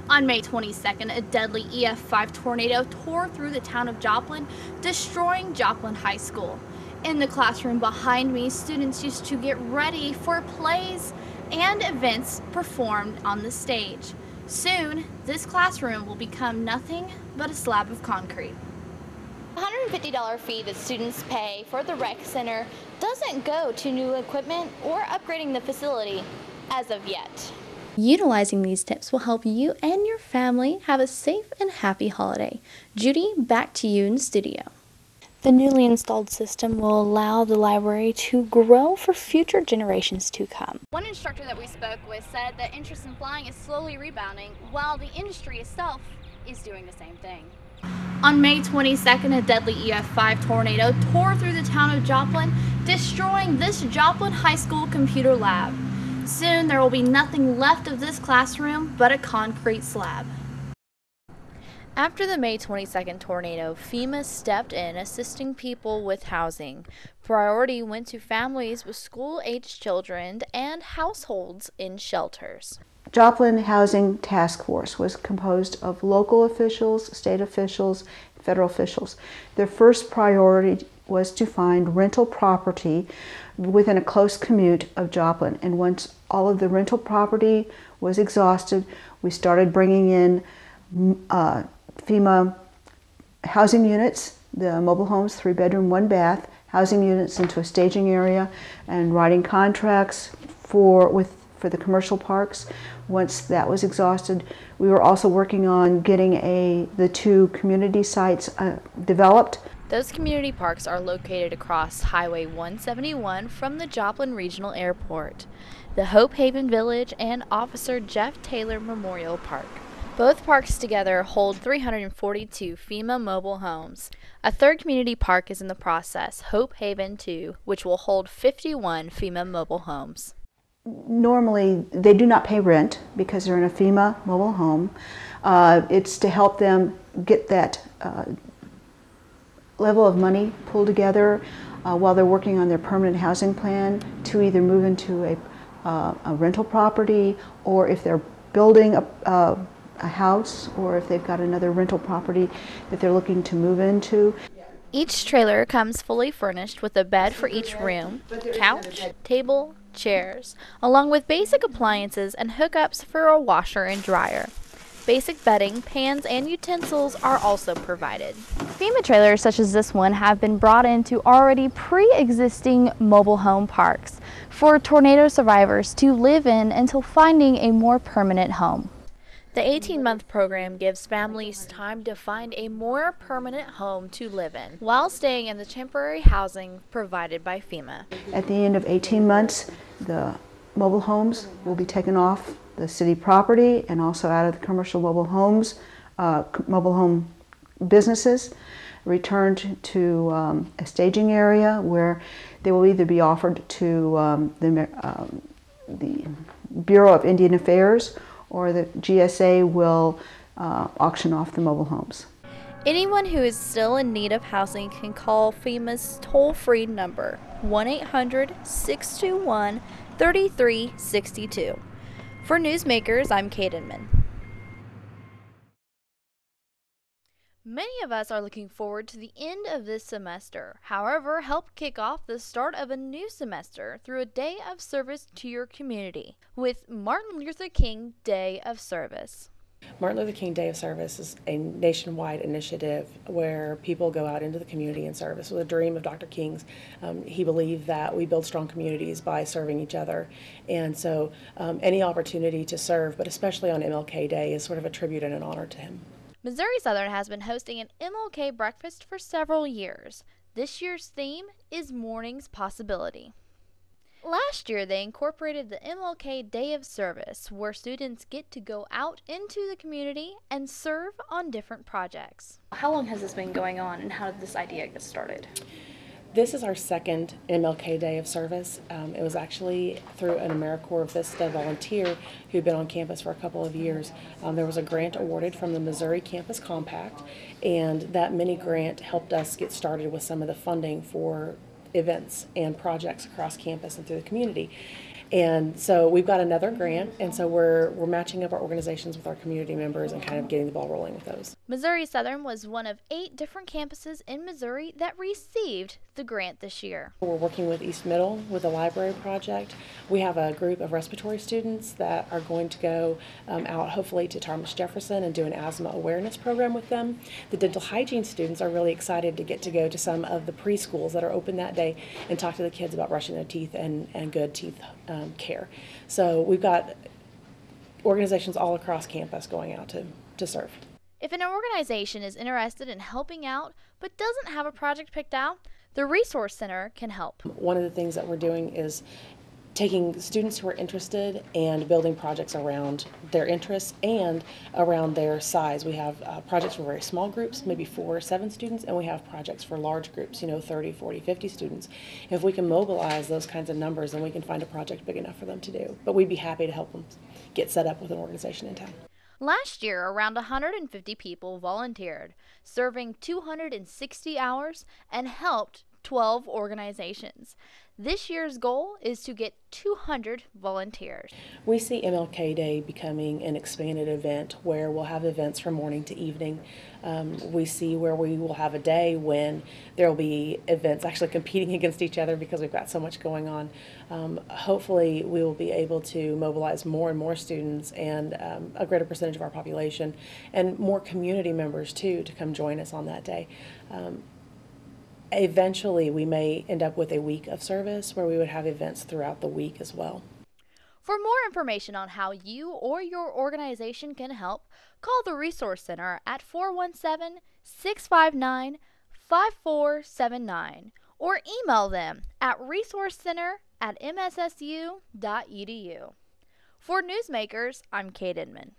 On May 22nd, a deadly EF5 tornado tore through the town of Joplin, destroying Joplin High School. In the classroom behind me, students used to get ready for plays and events performed on the stage. Soon, this classroom will become nothing but a slab of concrete. The $150 fee that students pay for the rec center doesn't go to new equipment or upgrading the facility as of yet. Utilizing these tips will help you and your family have a safe and happy holiday. Judy, back to you in the studio. The newly installed system will allow the library to grow for future generations to come. One instructor that we spoke with said that interest in flying is slowly rebounding, while the industry itself is doing the same thing. On May 22nd, a deadly EF5 tornado tore through the town of Joplin, destroying this Joplin High School computer lab. Soon there will be nothing left of this classroom but a concrete slab. After the May 22nd tornado, FEMA stepped in assisting people with housing. Priority went to families with school-aged children and households in shelters. Joplin Housing Task Force was composed of local officials, state officials, federal officials. Their first priority was to find rental property within a close commute of Joplin. And once all of the rental property was exhausted, we started bringing in FEMA housing units, the mobile homes, 3-bedroom, 1-bath, housing units into a staging area, and writing contracts for the commercial parks. Once that was exhausted, we were also working on getting the 2 community sites developed. Those community parks are located across Highway 171 from the Joplin Regional Airport, the Hope Haven Village, and Officer Jeff Taylor Memorial Park. Both parks together hold 342 FEMA mobile homes. A third community park is in the process, Hope Haven 2, which will hold 51 FEMA mobile homes. Normally, they do not pay rent because they're in a FEMA mobile home. It's to help them get that level of money pulled together while they're working on their permanent housing plan to either move into a rental property, or if they're building a house, or if they've got another rental property that they're looking to move into. Each trailer comes fully furnished with a bed for each room, couch, table, chairs, along with basic appliances and hookups for a washer and dryer. Basic bedding, pans, and utensils are also provided. FEMA trailers such as this one have been brought into already pre-existing mobile home parks for tornado survivors to live in until finding a more permanent home. The 18-month program gives families time to find a more permanent home to live in while staying in the temporary housing provided by FEMA. At the end of 18 months, the mobile homes will be taken off the city property and also out of the commercial mobile home businesses, returned to a staging area where they will either be offered to the Bureau of Indian Affairs, or the GSA will auction off the mobile homes. Anyone who is still in need of housing can call FEMA's toll-free number, 1-800-621-3362. For Newsmakers, I'm Kate Inman. Many of us are looking forward to the end of this semester. However, help kick off the start of a new semester through a day of service to your community with Martin Luther King Day of Service. Martin Luther King Day of Service is a nationwide initiative where people go out into the community and service. With a dream of Dr. King's, he believed that we build strong communities by serving each other. And so any opportunity to serve, but especially on MLK Day, is sort of a tribute and an honor to him. Missouri Southern has been hosting an MLK breakfast for several years. This year's theme is Morning's Possibility. Last year, they incorporated the MLK Day of Service, where students get to go out into the community and serve on different projects. How long has this been going on, and how did this idea get started? This is our second MLK Day of Service. It was actually through an AmeriCorps Vista volunteer who'd been on campus for a couple of years. There was a grant awarded from the Missouri Campus Compact, and that mini grant helped us get started with some of the funding for events and projects across campus and through the community. And so we've got another grant, and so we're matching up our organizations with our community members and kind of getting the ball rolling with those. Missouri Southern was one of 8 different campuses in Missouri that received the grant this year. We're working with East Middle with a library project. We have a group of respiratory students that are going to go out hopefully to Thomas Jefferson and do an asthma awareness program with them. The dental hygiene students are really excited to get to go to some of the preschools that are open that day and talk to the kids about brushing their teeth and good teeth care. So we've got organizations all across campus going out to serve. If an organization is interested in helping out but doesn't have a project picked out, the Resource Center can help. One of the things that we're doing is taking students who are interested and building projects around their interests and around their size. We have projects for very small groups, maybe 4 or 7 students, and we have projects for large groups, 30, 40, 50 students. If we can mobilize those kinds of numbers, then we can find a project big enough for them to do. But we'd be happy to help them get set up with an organization in town. Last year, around 150 people volunteered, serving 260 hours and helped 12 organizations. This year's goal is to get 200 volunteers. We see MLK Day becoming an expanded event where we'll have events from morning to evening. We see where we will have a day when there will be events actually competing against each other because we've got so much going on. Hopefully we will be able to mobilize more and more students and a greater percentage of our population and more community members too to come join us on that day. Eventually, we may end up with a week of service where we would have events throughout the week as well. For more information on how you or your organization can help, call the Resource Center at 417-659-5479 or email them at resourcecenter@mssu.edu. For Newsmakers, I'm Kate Inman.